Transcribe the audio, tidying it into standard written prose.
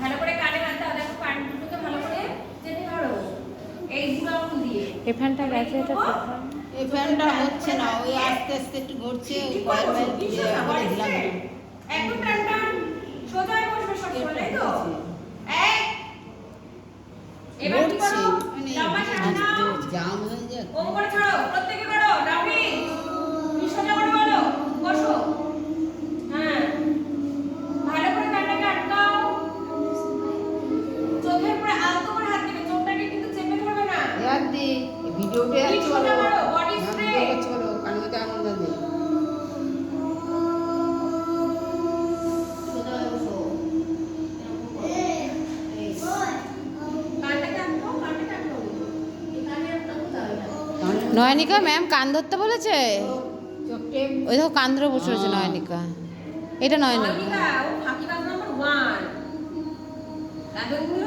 ভালো করে কানে হাত দাও, দেখো কান দুটোকে ভালো করে চেপে ধরো এই দুটো আঙুল দিয়ে। এই ফ্যানটা গেছে, এটা এই ফ্যানটা হচ্ছে না, ওই আস্তে আস্তে একটু ঘুরছে, ওই কয়েল বাইল দিয়ে আবার দিলাম। একদম টান টান সোজা হয়ে বসবে সব সময়, তাই তো? এই এবার কি করো? লম্বা শ্বাস নাও, জাম হয়ে যায়। ওম করে ছাড়ো, প্রত্যেকে করো। নামি তুমি সোজা করে বলো, বসো। হ্যাঁ, ভালো করে কানটাকে আটকাও, চোখের উপরে আলতো করে হাত দিবে, চোখটাকে কিন্তু চেপে ধরবে না। ইয়ার দি ভিডিওতে কি আছে সোজা বলো, করো, body spray। ভিডিও করছে বলো, কানে মধ্যে আঙুল না দে। সোজা হয়ে বসো। কানটাকে আটকাও, কানটাকে আটকাও, এই কানে আটকাও তাহলে না। নয়নিকা ম্যাম কান ধরতে বলেছে। চোখে ওই দেখো কান ধরে বসে রয়েছে নয়নিকা। এটা নয়নিকা। নয়নিকা ও ফাঁকিবাজ নাম্বার 1। তাদের গুলো